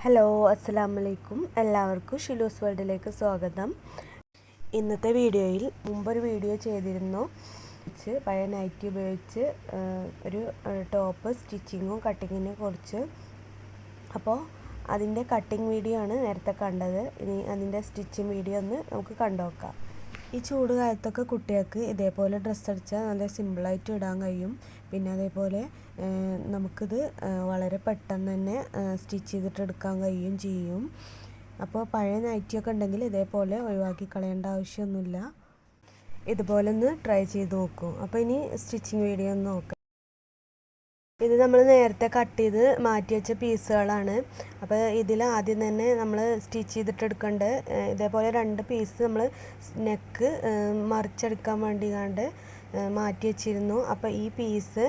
Hello, അസ്സലാമു അലൈക്കും. എല്ലാവർക്കും ഷിലൂസ് വേൾഡിലേക്ക് സ്വാഗതം. ഇന്നത്തെ വീഡിയോയിൽ മുമ്പൊരു വീഡിയോ ചെയ്തിരുന്നു. പഴയ നൈറ്റി ഉപയോഗിച്ച് ഒരു ടോപ്പ് സ്റ്റിച്ചിങ്ങും കട്ടിങ്ങിനെ കുറിച്ച്. അപ്പോൾ അതിൻ്റെ കട്ടിങ് വീഡിയോ ആണ് നേരത്തെ കണ്ടത്. ഇനി അതിൻ്റെ സ്റ്റിച്ചിങ് വീഡിയോ ഒന്ന് നമുക്ക് കണ്ടുനോക്കാം. ഈ ചൂട് കാലത്തൊക്കെ കുട്ടികൾക്ക് ഇതേപോലെ ഡ്രസ്സ് അടിച്ചാൽ നല്ല സിമ്പിളായിട്ട് ഇടാൻ കഴിയും. പിന്നെ അതേപോലെ നമുക്കിത് വളരെ പെട്ടെന്ന് തന്നെ സ്റ്റിച്ച് ചെയ്തിട്ട് എടുക്കാൻ കഴിയും ചെയ്യും. അപ്പോൾ പഴയ നൈറ്റിയൊക്കെ ഉണ്ടെങ്കിൽ ഇതേപോലെ ഒഴിവാക്കി കളയേണ്ട ആവശ്യമൊന്നുമില്ല. ഇതുപോലെ ഒന്ന് ട്രൈ ചെയ്ത് നോക്കും. അപ്പോൾ ഇനി സ്റ്റിച്ചിങ് വീഡിയോ ഒന്ന് നോക്കാം. ഇത് നമ്മൾ നേരത്തെ കട്ട് ചെയ്ത് മാറ്റി വെച്ച പീസുകളാണ്. അപ്പോൾ ഇതിൽ ആദ്യം തന്നെ നമ്മൾ സ്റ്റിച്ച് ചെയ്തിട്ട് എടുക്കേണ്ട ഇതേപോലെ 2 പീസ് നമ്മൾ നെക്ക് മറിച്ചെടുക്കാൻ വേണ്ടിയാണ്ട് മാറ്റി വെച്ചിരുന്നു. അപ്പോൾ ഈ പീസ്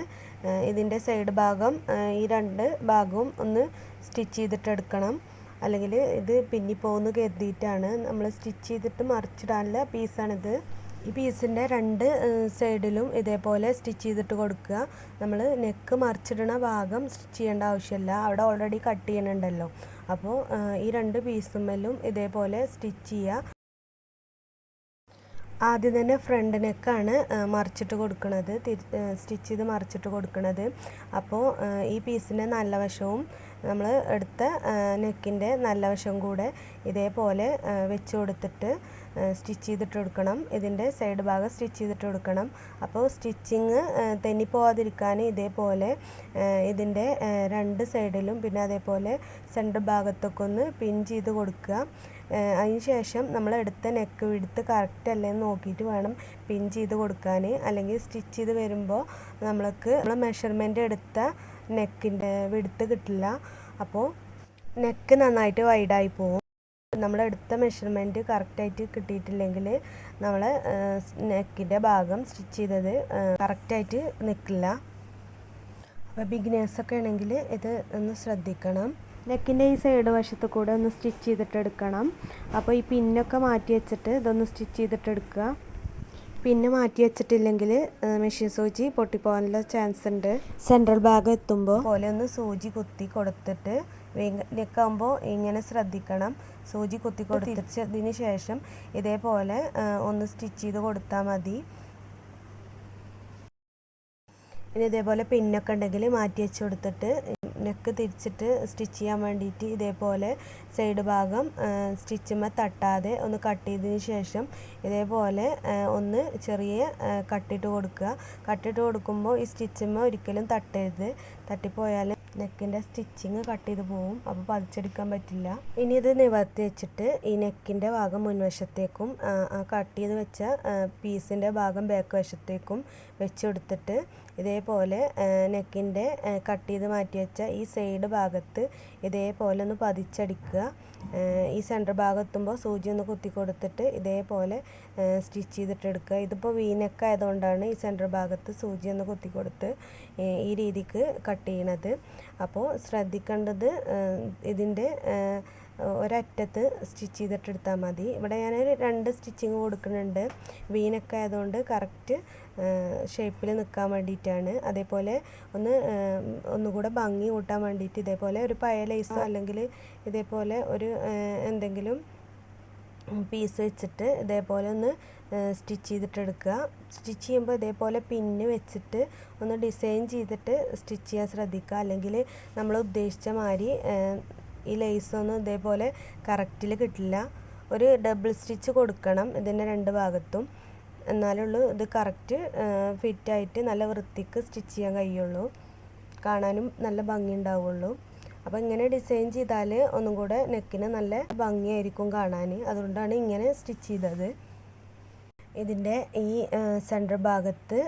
ഇതിൻ്റെ സൈഡ് ഭാഗം ഈ 2 ഭാഗവും ഒന്ന് സ്റ്റിച്ച് ചെയ്തിട്ട് എടുക്കണം. അല്ലെങ്കിൽ ഇത് പിന്നിപ്പോകുന്നു കരുതിയിട്ടാണ് നമ്മൾ സ്റ്റിച്ച് ചെയ്തിട്ട് മറിച്ചിടാനുള്ള പീസാണിത്. ഈ പീസിൻ്റെ 2 സൈഡിലും ഇതേപോലെ സ്റ്റിച്ച് ചെയ്തിട്ട് കൊടുക്കുക. നമ്മൾ നെക്ക് മറിച്ചിടണ ഭാഗം സ്റ്റിച്ച് ചെയ്യേണ്ട ആവശ്യമില്ല, അവിടെ ഓൾറെഡി കട്ട് ചെയ്യണുണ്ടല്ലോ. അപ്പോൾ ഈ 2 പീസുമ്മലും ഇതേപോലെ സ്റ്റിച്ച് ചെയ്യുക. ആദ്യം തന്നെ ഫ്രണ്ട് നെക്കാണ് മറിച്ചിട്ട് കൊടുക്കുന്നത്, സ്റ്റിച്ച് ചെയ്ത് മറിച്ചിട്ട് കൊടുക്കുന്നത്. അപ്പോൾ ഈ പീസിൻ്റെ നല്ല വശവും നമ്മൾ എടുത്ത നെക്കിൻ്റെ നല്ല വശവും കൂടെ ഇതേപോലെ വെച്ച് കൊടുത്തിട്ട് സ്റ്റിച്ച് ചെയ്തിട്ട് കൊടുക്കണം. ഇതിൻ്റെ സൈഡ് ഭാഗം സ്റ്റിച്ച് ചെയ്തിട്ട് കൊടുക്കണം. അപ്പോൾ സ്റ്റിച്ചിങ് തെന്നിപ്പോവാതിരിക്കാൻ ഇതേപോലെ ഇതിൻ്റെ 2 സൈഡിലും പിന്നെ അതേപോലെ സെൻറ്റർ ഭാഗത്തൊക്കെ ഒന്ന് പിൻ ചെയ്ത് കൊടുക്കുക. അതിന് ശേഷം നമ്മൾ എടുത്ത നെക്ക് വിടുത്ത് കറക്റ്റ് അല്ലേന്ന് നോക്കിയിട്ട് വേണം പിൻ ചെയ്ത് കൊടുക്കാൻ. അല്ലെങ്കിൽ സ്റ്റിച്ച് ചെയ്ത് വരുമ്പോൾ നമ്മൾ മെഷർമെൻ്റ് എടുത്ത നെക്കിൻ്റെ വിടുത്ത് കിട്ടില്ല. അപ്പോൾ നെക്ക് നന്നായിട്ട് വൈഡായി പോകും. നമ്മളെടുത്ത മെഷർമെൻറ്റ് കറക്റ്റായിട്ട് കിട്ടിയിട്ടില്ലെങ്കിൽ നമ്മൾ നെക്കിൻ്റെ ഭാഗം സ്റ്റിച്ച് ചെയ്തത് കറക്റ്റായിട്ട് നിൽക്കില്ല. അപ്പോൾ ബിഗിനേഴ്സൊക്കെ ആണെങ്കിൽ ഇത് ഒന്ന് ശ്രദ്ധിക്കണം. നെക്കിൻ്റെ ഈ സൈഡ് വശത്ത് കൂടെ ഒന്ന് സ്റ്റിച്ച് ചെയ്തിട്ട് എടുക്കണം. അപ്പോൾ ഈ പിന്നൊക്കെ മാറ്റി വെച്ചിട്ട് ഇതൊന്ന് സ്റ്റിച്ച് ചെയ്തിട്ട് എടുക്കുക. പിന്നെ മാറ്റി വെച്ചിട്ടില്ലെങ്കിൽ മെഷീൻ സൂചി പൊട്ടിപ്പോകാനുള്ള ചാൻസ് ഉണ്ട്. സെൻട്രൽ ഭാഗം എത്തുമ്പോൾ പോലെ ഒന്ന് സൂചി കുത്തി കൊടുത്തിട്ട് നെക്കാകുമ്പോൾ ഇങ്ങനെ ശ്രദ്ധിക്കണം. സൂചി കുത്തി കൊടുത്തതിന് ശേഷം ഇതേപോലെ ഒന്ന് സ്റ്റിച്ച് ചെയ്ത് കൊടുത്താൽ മതി. ഇനി ഇതേപോലെ പിന്നൊക്കെ ഉണ്ടെങ്കിൽ മാറ്റി വെച്ച് കൊടുത്തിട്ട് നെക്ക് തിരിച്ചിട്ട് സ്റ്റിച്ച് ചെയ്യാൻ വേണ്ടിയിട്ട് ഇതേപോലെ സൈഡ് ഭാഗം സ്റ്റിച്ചുമ്മ തട്ടാതെ ഒന്ന് കട്ട് ചെയ്തതിന് ശേഷം ഇതേപോലെ ഒന്ന് ചെറിയ കട്ടിട്ട് കൊടുക്കുക. കട്ടിട്ട് കൊടുക്കുമ്പോൾ ഈ സ്റ്റിച്ചുമ്മ ഒരിക്കലും തട്ടരുത്. തട്ടിപ്പോയാൽ നെക്കിൻ്റെ സ്റ്റിച്ചിങ് കട്ട് ചെയ്ത് പോവും. അപ്പോൾ പതിച്ചെടുക്കാൻ പറ്റില്ല. ഇനി ഇത് നിവർത്തി വെച്ചിട്ട് ഈ നെക്കിൻ്റെ ഭാഗം മുൻവശത്തേക്കും കട്ട് ചെയ്ത് വെച്ച പീസിൻ്റെ ഭാഗം ബാക്ക് വശത്തേക്കും വെച്ച് കൊടുത്തിട്ട് ഇതേപോലെ നെക്കിൻ്റെ കട്ട് ചെയ്ത് മാറ്റി വെച്ച ഈ സൈഡ് ഭാഗത്ത് ഇതേപോലെ ഒന്ന് പതിച്ചടിക്കുക. ഈ സെൻറ്റർ ഭാഗം എത്തുമ്പോൾ സൂചി ഒന്ന് കുത്തി കൊടുത്തിട്ട് ഇതേപോലെ സ്റ്റിച്ച് ചെയ്തിട്ട് എടുക്കുക. ഇതിപ്പോൾ വീനെക്ക് ആയതുകൊണ്ടാണ് ഈ സെൻറ്റർ ഭാഗത്ത് സൂചി ഒന്ന് കുത്തി കൊടുത്ത് ഈ രീതിക്ക് കട്ട് ചെയ്യണത്. അപ്പോൾ ശ്രദ്ധിക്കേണ്ടത് ഇതിൻ്റെ ഒരറ്റത്ത് സ്റ്റിച്ച് ചെയ്തിട്ട് എടുത്താൽ മതി. ഇവിടെ ഞാൻ 2 സ്റ്റിച്ചിങ് കൊടുക്കുന്നുണ്ട്. വീനൊക്കെ ആയതുകൊണ്ട് കറക്റ്റ് ഷേപ്പിൽ നിൽക്കാൻ വേണ്ടിയിട്ടാണ്. അതേപോലെ ഒന്നുകൂടെ ഭംഗി കൂട്ടാൻ വേണ്ടിയിട്ട് ഇതേപോലെ ഒരു പഴയ ലേസോ അല്ലെങ്കിൽ ഇതേപോലെ ഒരു എന്തെങ്കിലും പീസ് വെച്ചിട്ട് ഇതേപോലെ ഒന്ന് സ്റ്റിച്ച് ചെയ്തിട്ടെടുക്കുക. സ്റ്റിച്ച് ചെയ്യുമ്പോൾ ഇതേപോലെ പിന്ന് വെച്ചിട്ട് ഒന്ന് ഡിസൈൻ ചെയ്തിട്ട് സ്റ്റിച്ച് ചെയ്യാൻ ശ്രദ്ധിക്കുക. അല്ലെങ്കിൽ നമ്മൾ ഉദ്ദേശിച്ച മാതിരി ഈ ലേസൊന്നും ഇതേപോലെ കറക്റ്റിൽ കിട്ടില്ല. ഒരു ഡബിൾ സ്റ്റിച്ച് കൊടുക്കണം ഇതിൻ്റെ 2 ഭാഗത്തും. എന്നാലുള്ളൂ ഇത് കറക്റ്റ് ഫിറ്റായിട്ട് നല്ല വൃത്തിക്ക് സ്റ്റിച്ച് ചെയ്യാൻ കഴിയുള്ളൂ, കാണാനും നല്ല ഭംഗി ഉണ്ടാവുള്ളൂ. അപ്പോൾ ഇങ്ങനെ ഡിസൈൻ ചെയ്താൽ ഒന്നും കൂടെ നെക്കിന് നല്ല ഭംഗിയായിരിക്കും കാണാൻ. അതുകൊണ്ടാണ് ഇങ്ങനെ സ്റ്റിച്ച് ചെയ്തത്. ഇതിൻ്റെ ഈ സെൻറ്റർ ഭാഗത്ത്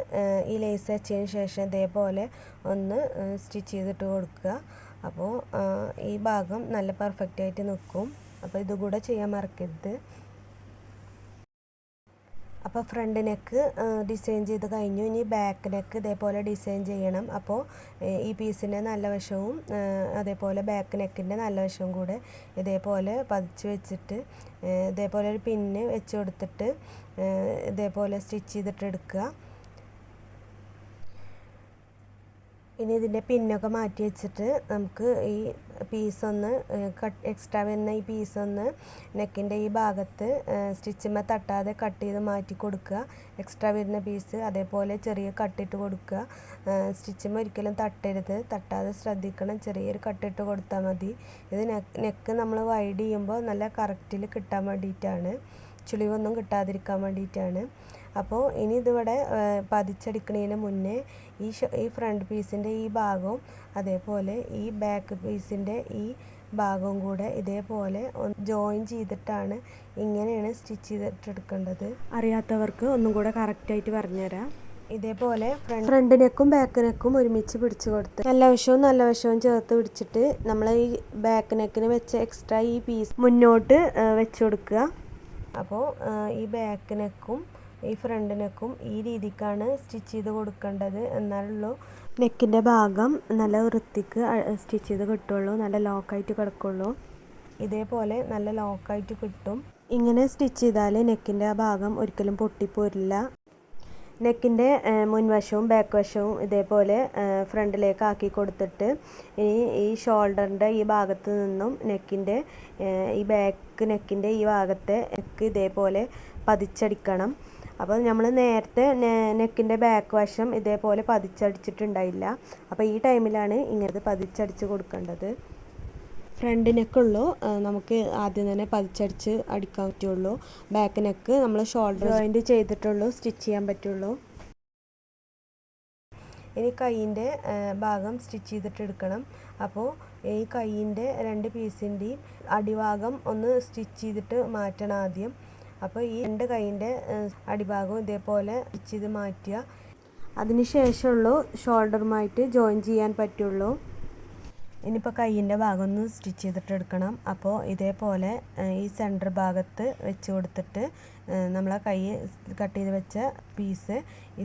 ഈ ലേസ് വെച്ചതിന് ശേഷം ഇതേപോലെ ഒന്ന് സ്റ്റിച്ച് ചെയ്തിട്ട് കൊടുക്കുക. അപ്പോൾ ഈ ഭാഗം നല്ല പെർഫെക്റ്റായിട്ട് നിൽക്കും. അപ്പോൾ ഇതുകൂടെ ചെയ്യാൻ മറക്കരുത്. അപ്പോൾ ഫ്രണ്ട് നെക്ക് ഡിസൈൻ ചെയ്ത് കഴിഞ്ഞു. ഇനി ബാക്ക് നെക്ക് ഇതേപോലെ ഡിസൈൻ ചെയ്യണം. അപ്പോൾ ഈ പീസിൻ്റെ നല്ല വശവും അതേപോലെ ബാക്ക് നെക്കിൻ്റെ നല്ല വശവും കൂടെ ഇതേപോലെ പതിച്ച് വെച്ചിട്ട് ഇതേപോലെ ഒരു പിന്ന് വെച്ച് കൊടുത്തിട്ട് ഇതേപോലെ സ്റ്റിച്ച് ചെയ്തിട്ട് എടുക്കുക. ഇനി ഇതിൻ്റെ പിന്നൊക്കെ മാറ്റി വെച്ചിട്ട് നമുക്ക് ഈ പീസൊന്ന് എക്സ്ട്രാ വരുന്ന ഈ പീസൊന്ന് നെക്കിൻ്റെ ഈ ഭാഗത്ത് സ്റ്റിച്ചുമ്മ തട്ടാതെ കട്ട് ചെയ്ത് മാറ്റി കൊടുക്കുക. എക്സ്ട്രാ വരുന്ന പീസ് അതേപോലെ ചെറിയ കട്ടിട്ട് കൊടുക്കുക. സ്റ്റിച്ചുമ്മ ഒരിക്കലും തട്ടരുത്, തട്ടാതെ ശ്രദ്ധിക്കണം. ചെറിയൊരു കട്ടിട്ട് കൊടുത്താൽ മതി. ഇത് നെക്ക് നമ്മൾ വൈഡ് ചെയ്യുമ്പോൾ നല്ല കറക്റ്റിൽ കിട്ടാൻ വേണ്ടിയിട്ടാണ്, ചുളിവൊന്നും കിട്ടാതിരിക്കാൻ വേണ്ടിയിട്ടാണ്. അപ്പോൾ ഇനി ഇതിവിടെ പതിച്ചടിക്കുന്നതിന് മുന്നേ ഈ ഫ്രണ്ട് പീസിൻ്റെ ഈ ഭാഗവും അതേപോലെ ഈ ബാക്ക് പീസിൻ്റെ ഈ ഭാഗവും കൂടെ ഇതേപോലെ ജോയിൻ ചെയ്തിട്ടാണ് ഇങ്ങനെയാണ് സ്റ്റിച്ച് ചെയ്തിട്ടെടുക്കേണ്ടത്. അറിയാത്തവർക്ക് ഒന്നും കൂടെ കറക്റ്റായിട്ട് പറഞ്ഞുതരാം. ഇതേപോലെ ഫ്രണ്ട് നെക്കും ബാക്ക് നെക്കും ഒരുമിച്ച് പിടിച്ച് കൊടുത്ത് നല്ല വശവും ചേർത്ത് പിടിച്ചിട്ട് നമ്മൾ ഈ ബാക്ക് നെക്കിന് വെച്ച എക്സ്ട്രാ ഈ പീസ് മുന്നോട്ട് വെച്ച് കൊടുക്കുക. അപ്പോൾ ഈ ബാക്ക് നെക്കും ഈ ഫ്രണ്ട് നെക്കും ഈ രീതിക്കാണ് സ്റ്റിച്ച് ചെയ്ത് കൊടുക്കേണ്ടത്. എന്നാലുള്ളൂ നെക്കിൻ്റെ ഭാഗം നല്ല വൃത്തിക്ക് സ്റ്റിച്ച് ചെയ്ത് കിട്ടുള്ളൂ, നല്ല ലോക്കായിട്ട് കിടക്കുള്ളൂ. ഇതേപോലെ നല്ല ലോക്കായിട്ട് കിട്ടും. ഇങ്ങനെ സ്റ്റിച്ച് ചെയ്താൽ നെക്കിൻ്റെ ആ ഭാഗം ഒരിക്കലും പൊട്ടിപ്പോരില്ല. നെക്കിൻ്റെ മുൻവശവും ബാക്ക് വശവും ഇതേപോലെ ഫ്രണ്ടിലേക്ക് ആക്കി കൊടുത്തിട്ട് ഇനി ഈ ഷോൾഡറിൻ്റെ ഈ ഭാഗത്ത് നിന്നും നെക്കിൻ്റെ ഈ ബാക്ക് നെക്കിൻ്റെ ഈ ഭാഗത്തെ നെക്ക് ഇതേപോലെ പതിച്ചടിക്കണം. അപ്പോൾ നമ്മൾ നേരത്തെ നെക്കിൻ്റെ ബാക്ക് വശം ഇതേപോലെ പതിച്ചടിച്ചിട്ടുണ്ടായില്ല. അപ്പോൾ ഈ ടൈമിലാണ് ഇങ്ങനത്തെ പതിച്ചടിച്ച് കൊടുക്കേണ്ടത്. ഫ്രണ്ട് നെക്കുള്ളൂ നമുക്ക് ആദ്യം തന്നെ പതിച്ചടിച്ച് അടിക്കാൻ പറ്റുള്ളൂ. ബാക്ക് നെക്ക് നമ്മൾ ഷോൾഡർ ജോയിൻറ്റ് ചെയ്തിട്ടുള്ളൂ സ്റ്റിച്ച് ചെയ്യാൻ പറ്റുള്ളൂ. ഇനി കൈയിൻ്റെ ഭാഗം സ്റ്റിച്ച് ചെയ്തിട്ട് എടുക്കണം. അപ്പോൾ ഈ കൈയിൻ്റെ രണ്ട് പീസിൻ്റെയും അടിഭാഗം ഒന്ന് സ്റ്റിച്ച് ചെയ്തിട്ട് മാറ്റണം ആദ്യം. അപ്പോൾ ഈ രണ്ട് കൈയിൻ്റെ അടിഭാഗവും ഇതേപോലെ സ്റ്റിച്ച് ചെയ്ത് മാറ്റുക. അതിന് ശേഷമുള്ളൂ ഷോൾഡറുമായിട്ട് ജോയിൻ ചെയ്യാൻ പറ്റുള്ളൂ. ഇനിയിപ്പോൾ കൈയിൻ്റെ ഭാഗം ഒന്ന് സ്റ്റിച്ച് ചെയ്തിട്ട് എടുക്കണം. അപ്പോൾ ഇതേപോലെ ഈ സെൻറ്റർ ഭാഗത്ത് വെച്ച് കൊടുത്തിട്ട് നമ്മളെ കൈ കട്ട് ചെയ്ത് വെച്ച പീസ് ഈ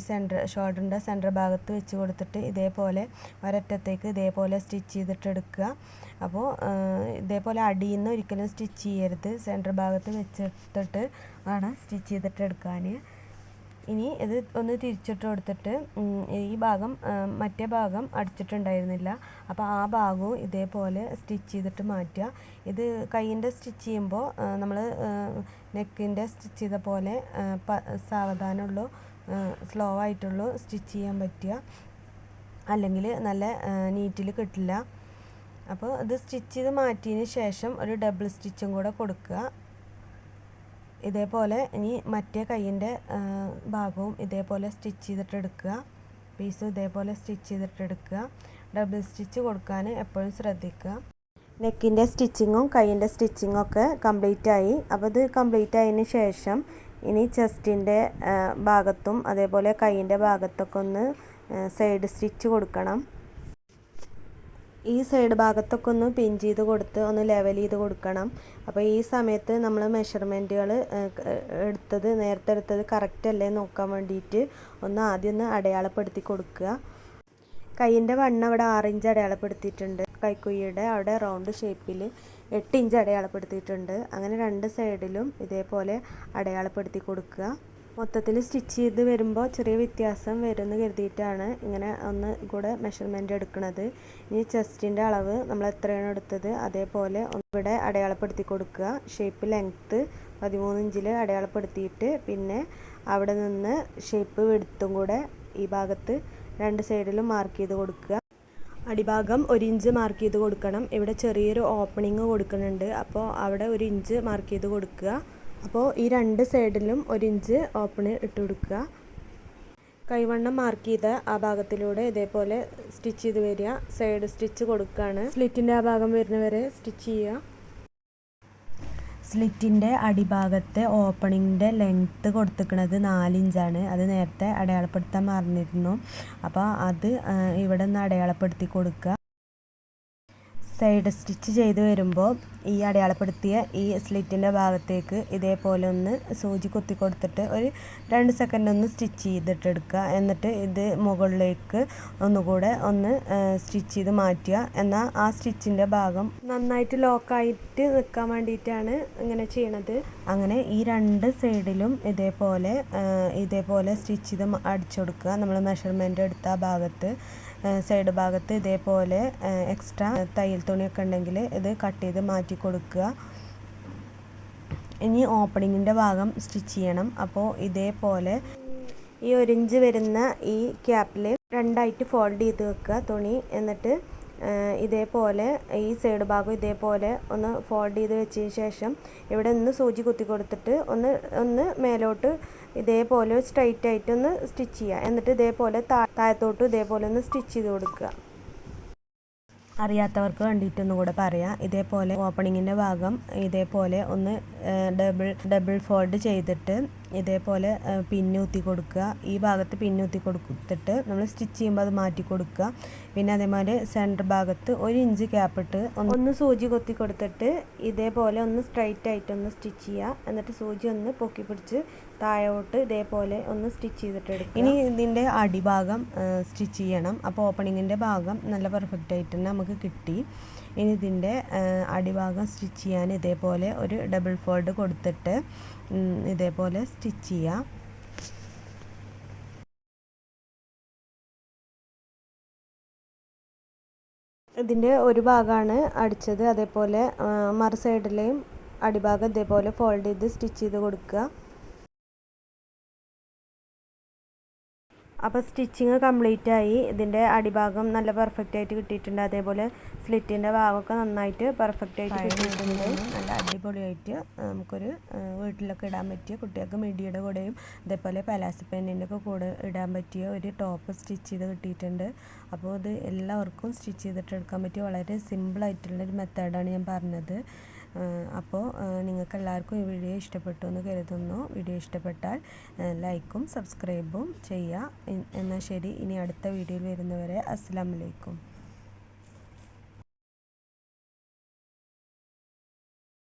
ഷോൾഡറിൻ്റെ സെൻറ്റർ ഭാഗത്ത് വെച്ച് കൊടുത്തിട്ട് ഇതേപോലെ ഒരറ്റത്തേക്ക് ഇതേപോലെ സ്റ്റിച്ച് ചെയ്തിട്ട് എടുക്കുക. അപ്പോൾ ഇതേപോലെ അടിയിൽ നിന്ന് ഒരിക്കലും സ്റ്റിച്ച് ചെയ്യരുത്, സെൻറ്റർ ഭാഗത്ത് വെച്ചെടുത്തിട്ട് വേണം സ്റ്റിച്ച് ചെയ്തിട്ട് എടുക്കാൻ. ഇനി ഇത് ഒന്ന് തിരിച്ചിട്ട് കൊടുത്തിട്ട് ഈ ഭാഗം മറ്റേ ഭാഗം അടിച്ചിട്ടുണ്ടായിരുന്നില്ല, അപ്പോൾ ആ ഭാഗവും ഇതേപോലെ സ്റ്റിച്ച് ചെയ്തിട്ട് മാറ്റുക. ഇത് കൈയിൻ്റെ സ്റ്റിച്ച് ചെയ്യുമ്പോൾ നമ്മൾ നെക്കിൻ്റെ സ്റ്റിച്ച് ചെയ്ത പോലെ സാവധാനമുള്ളൂ, സ്ലോ ആയിട്ടുള്ളൂ സ്റ്റിച്ച് ചെയ്യാൻ പറ്റുക, അല്ലെങ്കിൽ നല്ല നീറ്റിൽ കിട്ടില്ല. അപ്പോൾ ഇത് സ്റ്റിച്ച് ചെയ്ത് മാറ്റിയതിന് ശേഷം ഒരു ഡബിൾ സ്റ്റിച്ചും കൂടെ കൊടുക്കുക. ഇതേപോലെ ഇനി മറ്റേ കൈയിൻ്റെ ഭാഗവും ഇതേപോലെ സ്റ്റിച്ച് ചെയ്തിട്ടെടുക്കുക. പീസും ഇതേപോലെ സ്റ്റിച്ച് ചെയ്തിട്ടെടുക്കുക. ഡബിൾ സ്റ്റിച്ച് കൊടുക്കാൻ എപ്പോഴും ശ്രദ്ധിക്കുക. നെക്കിൻ്റെ സ്റ്റിച്ചിങ്ങും കൈയിൻ്റെ സ്റ്റിച്ചിങ്ങും ഒക്കെ കംപ്ലീറ്റ് ആയി. അപ്പോൾ ഇത് കംപ്ലീറ്റ് ആയതിന് ശേഷം ഇനി ചെസ്റ്റിൻ്റെ ഭാഗത്തും അതേപോലെ കൈയിൻ്റെ ഭാഗത്തൊക്കെ ഒന്ന് സൈഡ് സ്റ്റിച്ച് കൊടുക്കണം. ഈ സൈഡ് ഭാഗത്തൊക്കെ ഒന്ന് പിൻ ചെയ്ത് കൊടുത്ത് ഒന്ന് ലെവൽ ചെയ്ത് കൊടുക്കണം. അപ്പോൾ ഈ സമയത്ത് നമ്മൾ മെഷർമെൻറ്റുകൾ നേരത്തെ എടുത്തത് കറക്റ്റ് അല്ലേ നോക്കാൻ വേണ്ടിയിട്ട് ആദ്യം ഒന്ന് അടയാളപ്പെടുത്തി കൊടുക്കുക. കൈയിൻ്റെ വണ്ണം അവിടെ 6 ഇഞ്ച് അടയാളപ്പെടുത്തിയിട്ടുണ്ട്. കൈക്കുഴിയുടെ അവിടെ റൗണ്ട് ഷേപ്പിൽ 8 ഇഞ്ച് അടയാളപ്പെടുത്തിയിട്ടുണ്ട്. അങ്ങനെ രണ്ട് സൈഡിലും ഇതേപോലെ അടയാളപ്പെടുത്തി കൊടുക്കുക. മൊത്തത്തിൽ സ്റ്റിച്ച് ചെയ്ത് വരുമ്പോൾ ചെറിയ വ്യത്യാസം വരുമെന്ന് കരുതിയിട്ടാണ് ഇങ്ങനെ ഒന്ന് കൂടെ മെഷർമെൻറ്റ് എടുക്കുന്നത്. ഇനി ചെസ്റ്റിൻ്റെ അളവ് നമ്മൾ എത്രയാണ് എടുത്തത് അതേപോലെ ഇവിടെ അടയാളപ്പെടുത്തി കൊടുക്കുക. ഷേപ്പ് ലെങ്ത്ത് 13 ഇഞ്ചിൽ അടയാളപ്പെടുത്തിയിട്ട് പിന്നെ അവിടെ നിന്ന് ഷേപ്പ് വിഡ്ത്തും കൂടെ ഈ ഭാഗത്ത് രണ്ട് സൈഡിലും മാർക്ക് ചെയ്ത് കൊടുക്കുക. അടിഭാഗം 1 ഇഞ്ച് മാർക്ക് ചെയ്ത് കൊടുക്കണം. ഇവിടെ ചെറിയൊരു ഓപ്പണിങ് കൊടുക്കുന്നുണ്ട്, അപ്പോൾ അവിടെ 1 ഇഞ്ച് മാർക്ക് ചെയ്ത് കൊടുക്കുക. അപ്പോൾ ഈ രണ്ട് സൈഡിലും 1 ഇഞ്ച് ഓപ്പണ് ഇട്ട് കൊടുക്കുക. കൈവണ്ണം മാർക്ക് ചെയ്ത ആ ഭാഗത്തിലൂടെ ഇതേപോലെ സ്റ്റിച്ച് ചെയ്ത് വരിക. സൈഡ് സ്റ്റിച്ച് കൊടുക്കുകയാണ്. സ്ലിറ്റിൻ്റെ ആ ഭാഗം വരുന്നവരെ സ്റ്റിച്ച് ചെയ്യുക. സ്ലിറ്റിൻ്റെ അടിഭാഗത്തെ ഓപ്പണിങ്ങിൻ്റെ ലെങ്ത്ത് കൊടുത്തിരിക്കുന്നത് 4 ഇഞ്ചാണ്. അത് നേരത്തെ അടയാളപ്പെടുത്താൻ മറന്നിരുന്നു, അപ്പോൾ അത് ഇവിടെ നിന്ന് അടയാളപ്പെടുത്തി കൊടുക്കുക. സൈഡ് സ്റ്റിച്ച് ചെയ്ത് വരുമ്പോൾ ഈ അടയാളപ്പെടുത്തിയ ഈ സ്ലിറ്റിൻ്റെ ഭാഗത്തേക്ക് ഇതേപോലെ ഒന്ന് സൂചി കുത്തി കൊടുത്തിട്ട് ഒരു 2 സെക്കൻഡ് ഒന്ന് സ്റ്റിച്ച് ചെയ്തിട്ടെടുക്കുക. എന്നിട്ട് ഇത് മുകളിലേക്ക് ഒന്നുകൂടെ ഒന്ന് സ്റ്റിച്ച് ചെയ്ത് മാറ്റുക. എന്നാൽ ആ സ്റ്റിച്ചിൻ്റെ ഭാഗം നന്നായിട്ട് ലോക്കായിട്ട് നിൽക്കാൻ വേണ്ടിയിട്ടാണ് ഇങ്ങനെ ചെയ്യണത്. അങ്ങനെ ഈ രണ്ട് സൈഡിലും ഇതേപോലെ സ്റ്റിച്ച് ചെയ്ത് അടിച്ചു കൊടുക്കുക. നമ്മൾ മെഷർമെൻറ്റ് എടുത്ത ആ ഭാഗത്ത് സൈഡ് ഭാഗത്ത് ഇതേപോലെ എക്സ്ട്രാ തയ്യൽ തുണിയൊക്കെ ഉണ്ടെങ്കിൽ ഇത് കട്ട് ചെയ്ത് മാറ്റി കൊടുക്കുക. ഇനി ഓപ്പണിങ്ങിൻ്റെ ഭാഗം സ്റ്റിച്ച് ചെയ്യണം. അപ്പോൾ ഇതേപോലെ ഈ 1 ഇഞ്ച് വരുന്ന ഈ ക്യാപ്പിൽ രണ്ടായിട്ട് ഫോൾഡ് ചെയ്ത് വെക്കുക തുണി. എന്നിട്ട് ഇതേപോലെ ഈ സൈഡ് ഭാഗം ഇതേപോലെ ഒന്ന് ഫോൾഡ് ചെയ്ത് വെച്ചതിന് ശേഷം ഇവിടെ ഒന്ന് സൂചി കുത്തി കൊടുത്തിട്ട് ഒന്ന് മേലോട്ട് ഇതേപോലെ സ്ട്രൈറ്റ് ആയിട്ട് ഒന്ന് സ്റ്റിച്ച് ചെയ്യുക. എന്നിട്ട് ഇതേപോലെ താഴത്തോട്ട് ഇതേപോലെ ഒന്ന് സ്റ്റിച്ച് ചെയ്ത് കൊടുക്കുക. അറിയാത്തവർക്ക് വേണ്ടിയിട്ടൊന്നും കൂടെ പറയാം. ഇതേപോലെ ഓപ്പണിങ്ങിൻ്റെ ഭാഗം ഇതേപോലെ ഒന്ന് ഡബിൾ ഫോൾഡ് ചെയ്തിട്ട് ഇതേപോലെ പിന്നൂത്തി കൊടുക്കുക. ഈ ഭാഗത്ത് പിന്നൂത്തി കൊടുത്തിട്ട് നമ്മൾ സ്റ്റിച്ച് ചെയ്യുമ്പോൾ അത് മാറ്റി കൊടുക്കുക. പിന്നെ അതേമാതിരി സെൻറ്റർ ഭാഗത്ത് 1 ഇഞ്ച് ഗ്യാപ്പിട്ട് ഒന്ന് സൂചി കൊത്തി കൊടുത്തിട്ട് ഇതേപോലെ ഒന്ന് സ്ട്രൈറ്റ് ആയിട്ടൊന്ന് സ്റ്റിച്ച് ചെയ്യുക. എന്നിട്ട് സൂചി ഒന്ന് പൊക്കി പിടിച്ച് താഴോട്ട് ഇതേപോലെ ഒന്ന് സ്റ്റിച്ച് ചെയ്തിട്ട് എടുക്കുക. ഇനി ഇതിൻ്റെ അടിഭാഗം സ്റ്റിച്ച് ചെയ്യണം. അപ്പോൾ ഓപ്പണിങ്ങിൻ്റെ ഭാഗം നല്ല പെർഫെക്റ്റ് ആയിട്ട് തന്നെ നമുക്ക് കിട്ടി. ഇനി ഇതിൻ്റെ അടിഭാഗം സ്റ്റിച്ച് ചെയ്യാൻ ഇതേപോലെ ഒരു ഡബിൾ ഫോൾഡ് കൊടുത്തിട്ട് ഇതേപോലെ സ്റ്റിച്ച് ചെയ്യാം. ഇതിൻ്റെ ഒരു ഭാഗമാണ് അടിച്ചത്. അതേപോലെ മറു സൈഡിലെയും അടിഭാഗം ഇതേപോലെ ഫോൾഡ് ചെയ്ത് സ്റ്റിച്ച് ചെയ്ത് കൊടുക്കുക. അപ്പോൾ സ്റ്റിച്ചിങ് കംപ്ലീറ്റ് ആയി. ഇതിൻ്റെ അടിഭാഗം നല്ല പെർഫെക്റ്റ് ആയിട്ട് കിട്ടിയിട്ടുണ്ട്. അതേപോലെ സ്ലിറ്റിൻ്റെ ഭാഗമൊക്കെ നന്നായിട്ട് പെർഫെക്റ്റ് ആയിട്ട് കിട്ടിയിട്ടുണ്ട്. നല്ല അടിപൊളിയായിട്ട് നമുക്കൊരു വീട്ടിലൊക്കെ ഇടാൻ പറ്റിയ, കുട്ടികൾക്ക് മിഡിയുടെ കൂടെയും അതേപോലെ പലാസോ പെന്നിൻ്റെ ഒക്കെ കൂടെ ഇടാൻ പറ്റിയ ഒരു ടോപ്പ് സ്റ്റിച്ച് ചെയ്ത് കിട്ടിയിട്ടുണ്ട്. അപ്പോൾ ഇത് എല്ലാവർക്കും സ്റ്റിച്ച് ചെയ്തിട്ട് എടുക്കാൻ പറ്റിയ വളരെ സിമ്പിളായിട്ടുള്ളൊരു മെത്തേഡാണ് ഞാൻ പറഞ്ഞത്. അപ്പോൾ നിങ്ങൾക്ക് എല്ലാവർക്കും ഈ വീഡിയോ ഇഷ്ടപ്പെട്ടു എന്ന് കരുതുന്നു. വീഡിയോ ഇഷ്ടപ്പെട്ടാൽ ലൈക്കും സബ്സ്ക്രൈബും ചെയ്യുക. എന്നാൽ ശരി, ഇനി അടുത്ത വീഡിയോയിൽ വരുന്നവരെ അസ്സലാമു അലൈക്കും.